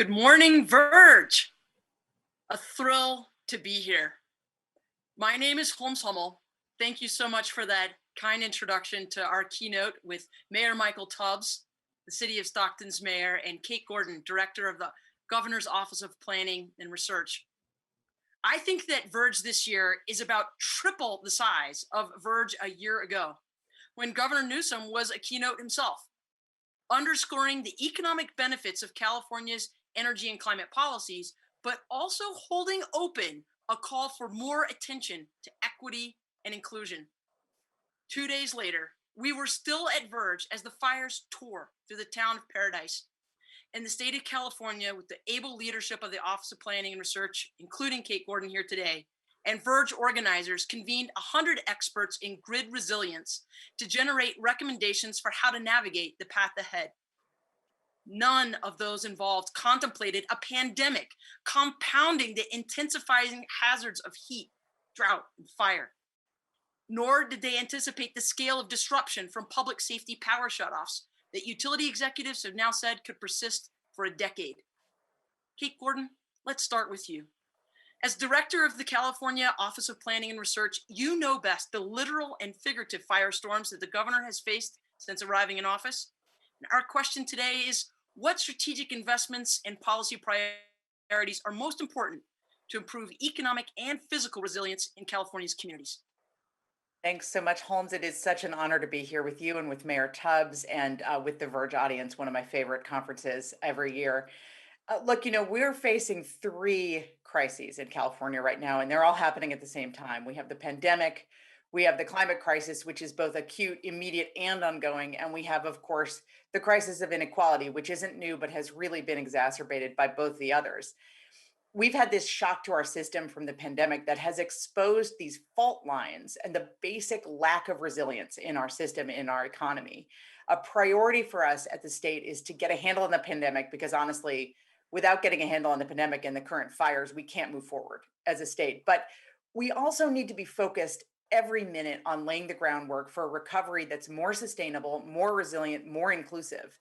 Good morning, Verge. A thrill to be here. My name is Holmes HUMMEL. Thank you so much for that kind introduction to our keynote with Mayor Michael Tubbs, the City of Stockton's mayor, and Kate Gordon, director of the Governor's Office of Planning and Research. I think that Verge this year is about triple the size of Verge a year ago, when Governor Newsom was a keynote himself, underscoring the economic benefits of California's energy and climate policies, but also holding open a call for more attention to equity and inclusion. 2 days later, we were still at Verge as the fires tore through the town of Paradise. And the state of California, with the able leadership of the Office of Planning and Research, including Kate Gordon here today, and Verge organizers convened 100 experts in grid resilience to generate recommendations for how to navigate the path ahead. None of those involved contemplated a pandemic, compounding the intensifying hazards of heat, drought, and fire. Nor did they anticipate the scale of disruption from public safety power shutoffs that utility executives have now said could persist for a decade. Kate Gordon, let's start with you. As director of the California Office of Planning and Research, you know best the literal and figurative firestorms that the governor has faced since arriving in office. And our question today is, what strategic investments and policy priorities are most important to improve economic and physical resilience in California's communities? Thanks so much, Holmes. It is such an honor to be here with you and with Mayor Tubbs and with the Verge audience, one of my favorite conferences every year. Look, we're facing three crises in California right now, and they're all happening at the same time. We have the pandemic, we have the climate crisis, which is both acute, immediate, and ongoing. And we have, of course, the crisis of inequality, which isn't new, but has really been exacerbated by both the others. We've had this shock to our system from the pandemic that has exposed these fault lines and the basic lack of resilience in our system, in our economy. A priority for us at the state is to get a handle on the pandemic because honestly, without getting a handle on the pandemic and the current fires, we can't move forward as a state. But we also need to be focused every minute on laying the groundwork for a recovery that's more sustainable, more resilient, more inclusive,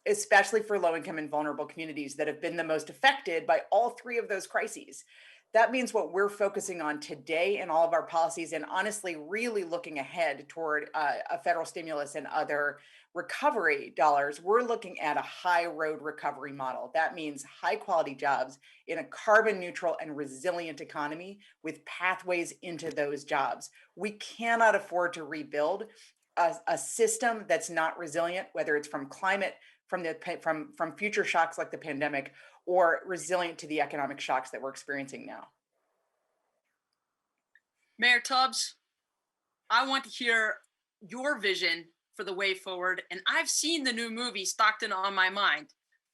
especially for low income and vulnerable communities that have been the most affected by all three of those crises. That means what we're focusing on today in all of our policies, and honestly, really looking ahead toward a federal stimulus and other recovery dollars, we're looking at a high road recovery model. That means high quality jobs in a carbon neutral and resilient economy with pathways into those jobs. We cannot afford to rebuild a system that's not resilient, whether it's from climate, from future shocks like the pandemic, or resilient to the economic shocks that we're experiencing now. Mayor Tubbs, I want to hear your vision for the way forward. And I've seen the new movie, Stockton on My Mind,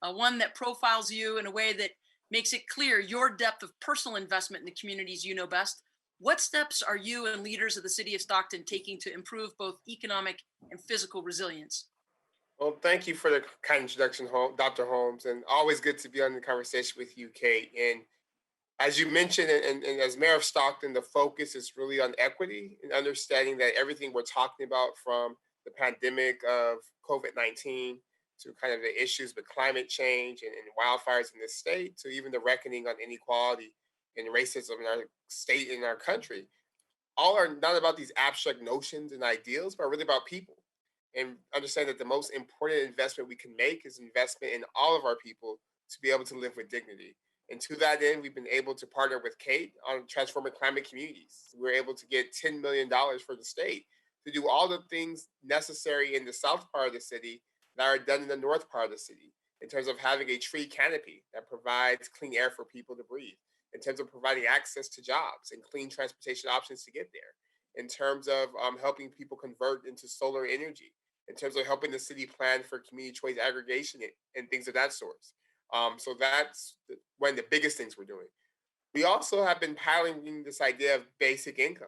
one that profiles you in a way that makes it clear your depth of personal investment in the communities you know best. What steps are you and leaders of the city of Stockton taking to improve both economic and physical resilience? Well, thank you for the kind introduction, Dr. Holmes, and always good to be on the conversation with you, Kate. And as you mentioned, and as mayor of Stockton, the focus is really on equity and understanding that everything we're talking about, from the pandemic of COVID-19 to kind of the issues with climate change and wildfires in this state, to even the reckoning on inequality and racism in our state and our country, all are not about these abstract notions and ideals, but really about people. And understand that the most important investment we can make is investment in all of our people to be able to live with dignity. And to that end, we've been able to partner with Kate on transforming climate communities. We're able to get $10 million for the state to do all the things necessary in the south part of the city that are done in the north part of the city, in terms of having a tree canopy that provides clean air for people to breathe, in terms of providing access to jobs and clean transportation options to get there, in terms of helping people convert into solar energy, in terms of helping the city plan for community choice aggregation and things of that sort. So that's one of the biggest things we're doing. We also have been piloting this idea of basic income,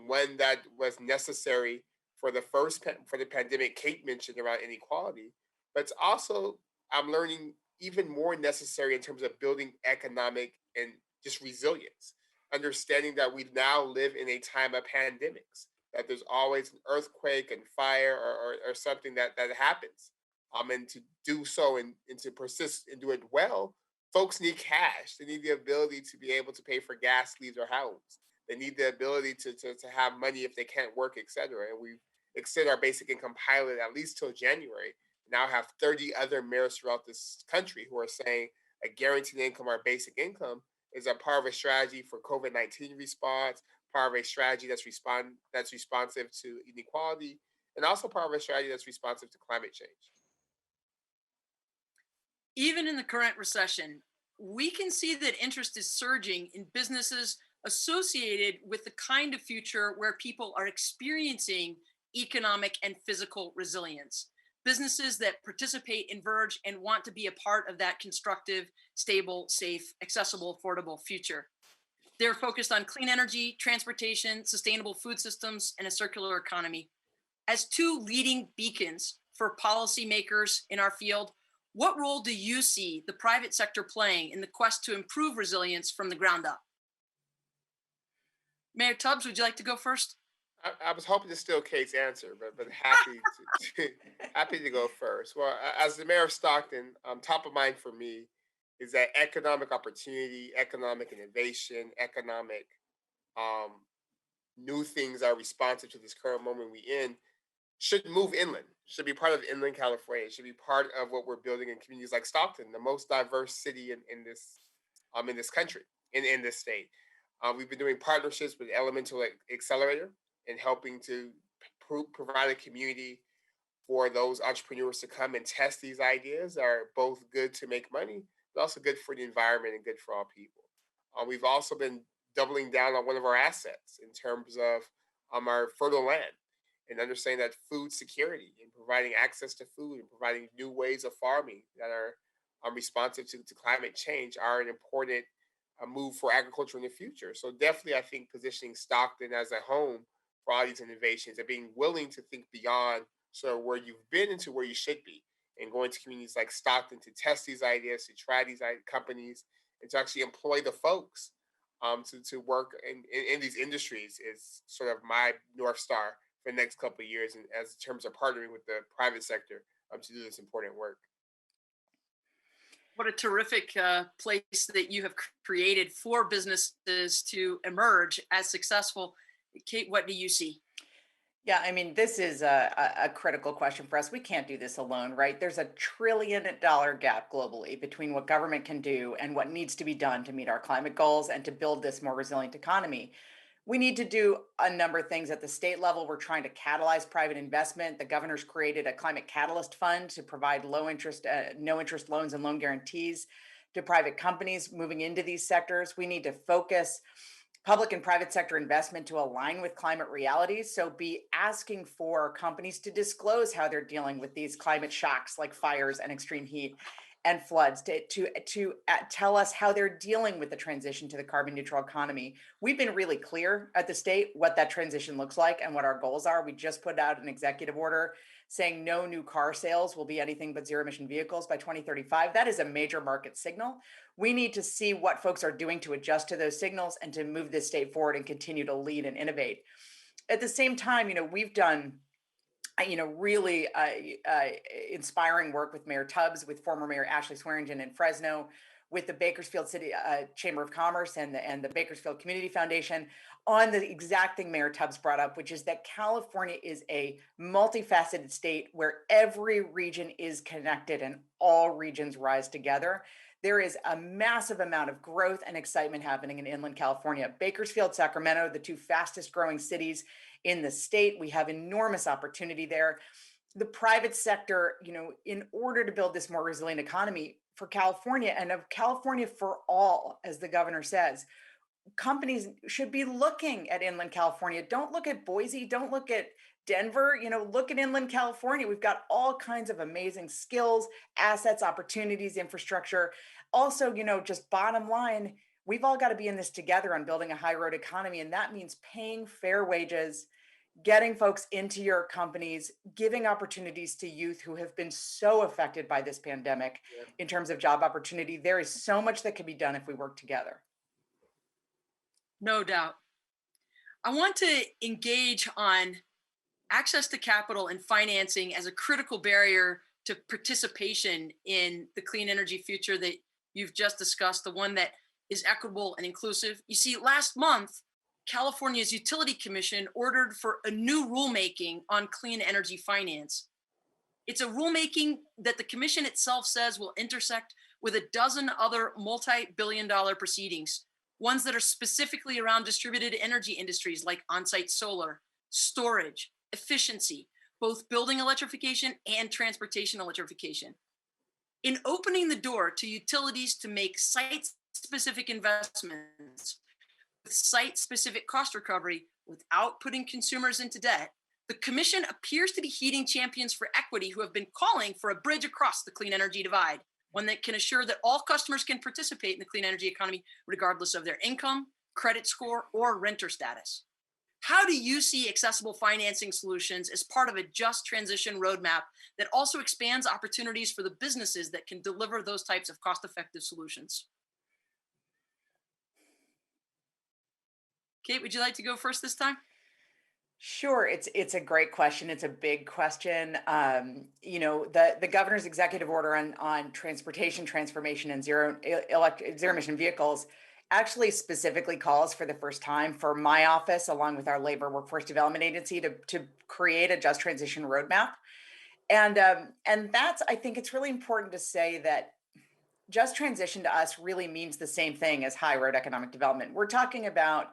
when that was necessary for for the pandemic Kate mentioned around inequality, but it's also, I'm learning, even more necessary in terms of building economic and just resilience, understanding that we now live in a time of pandemics, that there's always an earthquake and fire or something that happens. and to do so and to persist and do it well, folks need cash. They need the ability to be able to pay for gas, leave their homes. They need the ability to have money if they can't work, et cetera. And we've extended our basic income pilot at least till January. Now have 30 other mayors throughout this country who are saying a guaranteed income or basic income is a part of a strategy for COVID-19 response, part of a strategy that's responsive to inequality, and also part of a strategy that's responsive to climate change. Even in the current recession, we can see that interest is surging in businesses associated with the kind of future where people are experiencing economic and physical resilience. Businesses that participate in Verge and want to be a part of that constructive, stable, safe, accessible, affordable future. They're focused on clean energy, transportation, sustainable food systems, and a circular economy. As two leading beacons for policymakers in our field, what role do you see the private sector playing in the quest to improve resilience from the ground up? Mayor Tubbs, would you like to go first? I was hoping to steal Kate's answer, but happy happy to go first. Well, as the mayor of Stockton, top of mind for me is that economic opportunity, economic innovation, economic um, new things are responsive to this current moment we in should move inland, should be part of inland California, should be part of what we're building in communities like Stockton, the most diverse city in this country, in this state. We've been doing partnerships with Elemental Accelerator and helping to provide a community for those entrepreneurs to come and test these ideas that are both good to make money, but also good for the environment and good for all people. We've also been doubling down on one of our assets in terms of our fertile land and understanding that food security and providing access to food and providing new ways of farming that are responsive to climate change are an important move for agriculture in the future. So definitely, I think positioning Stockton as a home for all these innovations and being willing to think beyond sort of where you've been into where you should be and going to communities like Stockton to test these ideas, to try these companies, and to actually employ the folks to work in these industries is sort of my North Star for the next couple of years, and as in terms of partnering with the private sector to do this important work. What a terrific place that you have created for businesses to emerge as successful. Kate, what do you see? Yeah, I mean, this is a critical question for us. We can't do this alone, right? There's $1 trillion gap globally between what government can do and what needs to be done to meet our climate goals and to build this more resilient economy. We need to do a number of things at the state level. We're trying to catalyze private investment. The governor's created a climate catalyst fund to provide low interest, no interest loans and loan guarantees to private companies moving into these sectors. We need to focus public and private sector investment to align with climate realities. So be asking for companies to disclose how they're dealing with these climate shocks like fires and extreme heat and floods, to tell us how they're dealing with the transition to the carbon neutral economy. We've been really clear at the state what that transition looks like and what our goals are. We just put out an executive order saying no new car sales will be anything but zero emission vehicles by 2035. That is a major market signal. We need to see what folks are doing to adjust to those signals and to move this state forward and continue to lead and innovate. At the same time, we've done really inspiring work with Mayor Tubbs, with former Mayor Ashley Swearingen in Fresno, with the Bakersfield City Chamber of Commerce and the Bakersfield Community Foundation on the exact thing Mayor Tubbs brought up, which is that California is a multifaceted state where every region is connected and all regions rise together. There is a massive amount of growth and excitement happening in inland California. Bakersfield, Sacramento, the two fastest growing cities in the state. We have enormous opportunity there. The private sector, in order to build this more resilient economy for California and of California for all, as the governor says, companies should be looking at inland California. Don't look at Boise. Don't look at Denver. Look at inland California. We've got all kinds of amazing skills, assets, opportunities, infrastructure. Also, just bottom line, we've all got to be in this together on building a high road economy. And that means paying fair wages, getting folks into your companies, giving opportunities to youth who have been so affected by this pandemic in terms of job opportunity. There is so much that can be done if we work together. No doubt. I want to engage on access to capital and financing as a critical barrier to participation in the clean energy future that you've just discussed, the one that is equitable and inclusive. You see, last month, California's Utility Commission ordered for a new rulemaking on clean energy finance. It's a rulemaking that the commission itself says will intersect with a dozen other multi-billion-dollar proceedings, ones that are specifically around distributed energy industries like on-site solar, storage, efficiency, both building electrification and transportation electrification. In opening the door to utilities to make site-specific investments with site-specific cost recovery without putting consumers into debt, the commission appears to be heeding champions for equity who have been calling for a bridge across the clean energy divide, one that can assure that all customers can participate in the clean energy economy regardless of their income, credit score, or renter status. How do you see accessible financing solutions as part of a just transition roadmap that also expands opportunities for the businesses that can deliver those types of cost-effective solutions? Kate, would you like to go first this time? Sure, it's a great question. It's a big question. The governor's executive order on transportation transformation and zero emission vehicles actually specifically calls for the first time for my office, along with our labor workforce development agency, to create a just transition roadmap. And that's, I think it's really important to say that just transition to us really means the same thing as high road economic development. We're talking about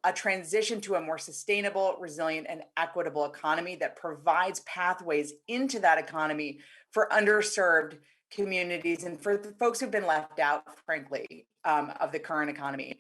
a transition to a more sustainable, resilient, and equitable economy that provides pathways into that economy for underserved communities and for the folks who've been left out, frankly, of the current economy.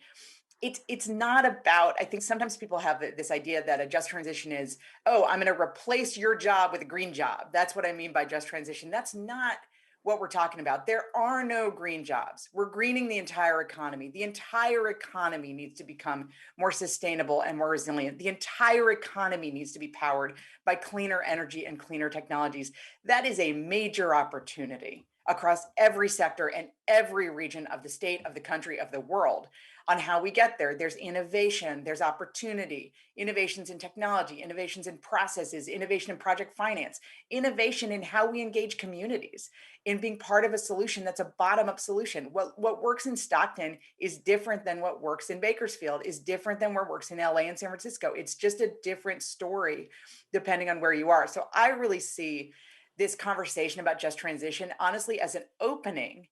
It's not about, I think sometimes people have this idea that a just transition is, oh, I'm going to replace your job with a green job. That's what I mean by just transition. That's not what we're talking about. There are no green jobs. We're greening the entire economy. The entire economy needs to become more sustainable and more resilient. The entire economy needs to be powered by cleaner energy and cleaner technologies. That is a major opportunity across every sector and every region of the state, of the country, of the world on how we get there. There's innovation, there's opportunity, innovations in technology, innovations in processes, innovation in project finance, innovation in how we engage communities, in being part of a solution that's a bottom-up solution. What works in Stockton is different than what works in Bakersfield, is different than what works in LA and San Francisco. It's just a different story depending on where you are. So I really see this conversation about just transition, honestly, as an opening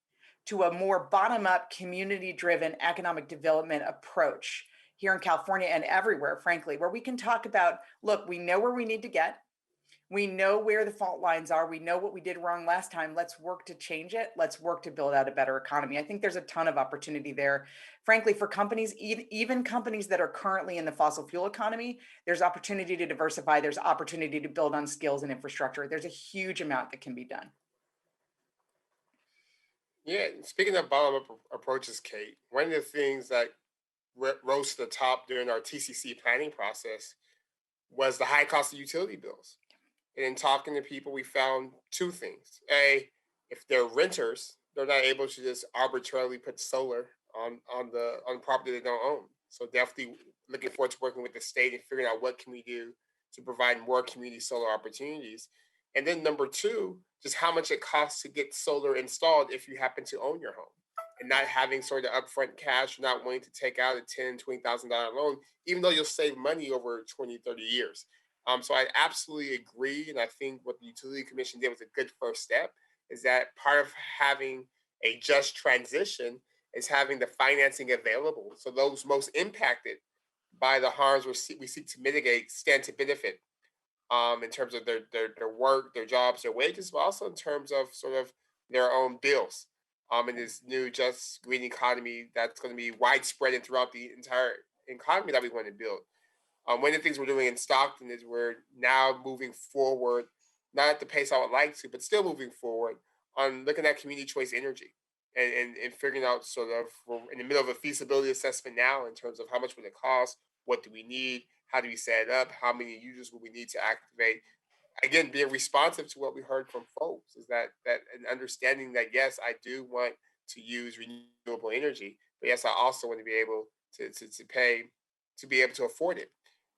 to a more bottom-up, community-driven economic development approach here in California and everywhere, frankly, where we can talk about, look, we know where we need to get. We know where the fault lines are. We know what we did wrong last time. Let's work to change it. Let's work to build out a better economy. I think there's a ton of opportunity there. Frankly, for companies, even companies that are currently in the fossil fuel economy, there's opportunity to diversify. There's opportunity to build on skills and infrastructure. There's a huge amount that can be done. Yeah, speaking of bottom-up approaches, Kate, one of the things that rose to the top during our TCC planning process was the high cost of utility bills. And in talking to people, we found two things. A, if they're renters, they're not able to just arbitrarily put solar on property they don't own. So definitely looking forward to working with the state and figuring out what can we do to provide more community solar opportunities. And then number two, just how much it costs to get solar installed if you happen to own your home and not having sort of upfront cash, not wanting to take out a $10,000, $20,000 loan, even though you'll save money over 20, 30 years. So I absolutely agree. And I think what the Utility Commission did was a good first step, is that part of having a just transition is having the financing available. So those most impacted by the harms we seek to mitigate stand to benefit in terms of their work, their jobs, their wages, but also in terms of sort of their own bills in this new just green economy that's going to be widespread and throughout the entire economy that we want to build. One of the things we're doing in Stockton is we're now moving forward, not at the pace I would like to, but still moving forward on looking at community choice energy and figuring out sort of, we're in the middle of a feasibility assessment now in terms of how much would it cost, what do we need, how do we set it up, how many users will we need to activate. Again, being responsive to what we heard from folks is that an understanding that, yes, I do want to use renewable energy, but yes, I also want to be able to pay to be able to afford it.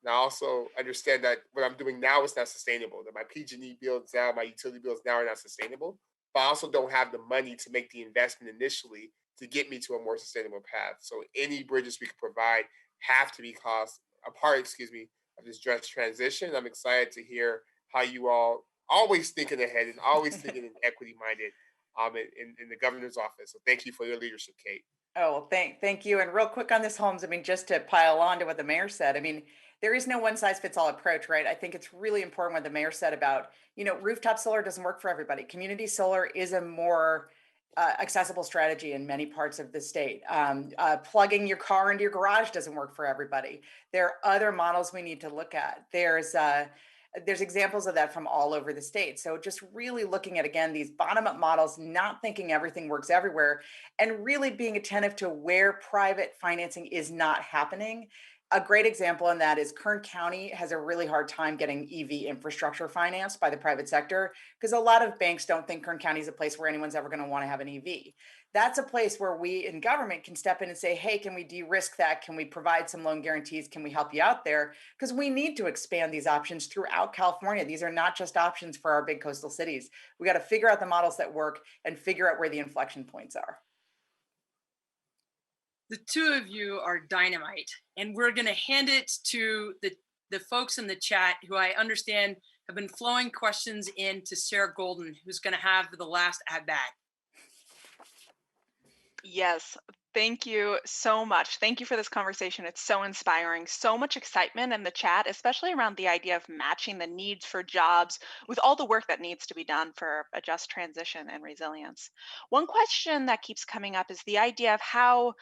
And I also understand that what I'm doing now is not sustainable, that my PG&E bills now, my utility bills now are not sustainable. But I also don't have the money to make the investment initially to get me to a more sustainable path. So any bridges we can provide have to be cost a part, excuse me, of this just transition. I'm excited to hear how you all always thinking ahead and always thinking in equity minded in the governor's office. So thank you for your leadership, Kate. Oh, well, thank you. And real quick on this, Holmes, I mean, just to pile on to what the mayor said, I mean, there is no one size fits all approach, right? I think it's really important what the mayor said about, rooftop solar doesn't work for everybody. Community solar is a more accessible strategy in many parts of the state. Plugging your car into your garage doesn't work for everybody. There are other models we need to look at. There's examples of that from all over the state. So just really looking at, again, these bottom-up models, not thinking everything works everywhere, and really being attentive to where private financing is not happening. A great example in that is Kern County has a really hard time getting EV infrastructure financed by the private sector because a lot of banks don't think Kern County is a place where anyone's ever going to want to have an EV. That's a place where we in government can step in and say, hey, can we de-risk that? Can we provide some loan guarantees? Can we help you out there? Because we need to expand these options throughout California. These are not just options for our big coastal cities. We got to figure out the models that work and figure out where the inflection points are. The two of you are dynamite, and we're going to hand it to the folks in the chat who I understand have been flowing questions in to Sarah Golden, who's going to have the last at bat. Yes, thank you so much. Thank you for this conversation. It's so inspiring. So much excitement in the chat, especially around the idea of matching the needs for jobs with all the work that needs to be done for a just transition and resilience. One question that keeps coming up is the idea of how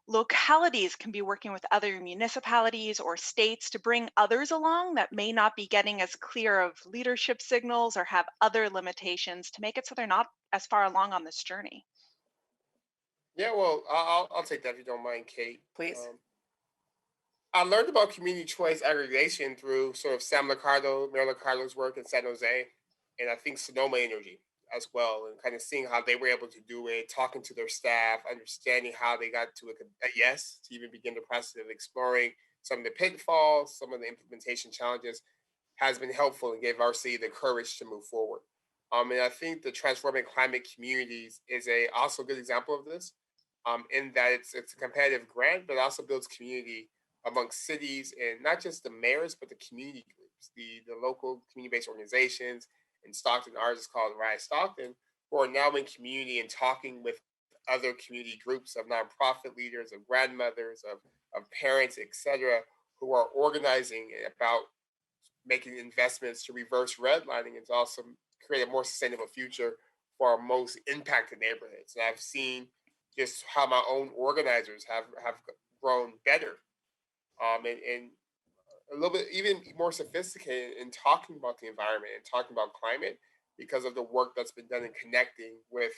localities can be working with other municipalities or states to bring others along that may not be getting as clear of leadership signals or have other limitations to make it so they're not as far along on this journey. Yeah, well, I'll take that if you don't mind, Kate. Please. I learned about community choice aggregation through sort of Sam Licardo, Mayor Licardo's work in San Jose, and I think Sonoma Energy as well, and kind of seeing how they were able to do it, talking to their staff, understanding how they got to a yes to even begin the process of exploring some of the pitfalls, some of the implementation challenges has been helpful and gave our city the courage to move forward. And I think the Transforming Climate Communities is also a good example of this, in that it's a competitive grant, but it also builds community amongst cities and not just the mayors, but the community groups, the local community-based organizations. In Stockton, ours is called Rise Stockton, who are now in community and talking with other community groups of nonprofit leaders, of grandmothers, of parents, etc., who are organizing about making investments to reverse redlining and to also create a more sustainable future for our most impacted neighborhoods. And I've seen just how my own organizers have grown better, and a little bit even more sophisticated in talking about the environment and talking about climate because of the work that's been done in connecting with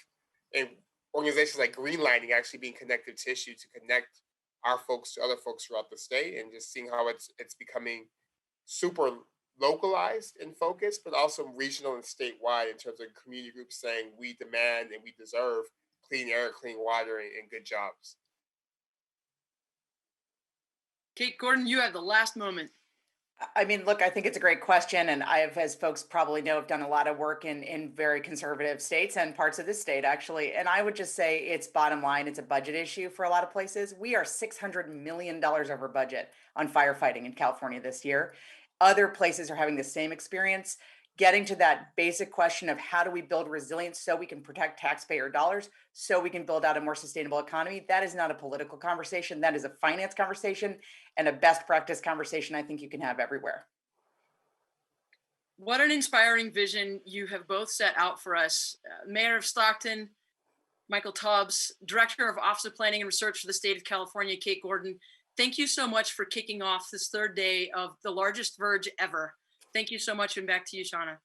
and organizations like Greenlining actually being connective tissue to connect our folks to other folks throughout the state, and just seeing how it's becoming super localized and focused, but also regional and statewide in terms of community groups saying we demand and we deserve clean air, clean water, and good jobs. Kate Gordon, you have the last moment. I mean, look, I think it's a great question. And I have, as folks probably know, have done a lot of work in very conservative states and parts of this state, actually. And I would just say it's bottom line, it's a budget issue for a lot of places. We are $600 million over budget on firefighting in California this year. Other places are having the same experience. Getting to that basic question of how do we build resilience so we can protect taxpayer dollars, so we can build out a more sustainable economy. That is not a political conversation. That is a finance conversation and a best practice conversation I think you can have everywhere. What an inspiring vision you have both set out for us. Mayor of Stockton, Michael Tubbs, Director of Office of Planning and Research for the state of California, Kate Gordon. Thank you so much for kicking off this third day of the largest Verge ever. Thank you so much, and back to you, Shauna.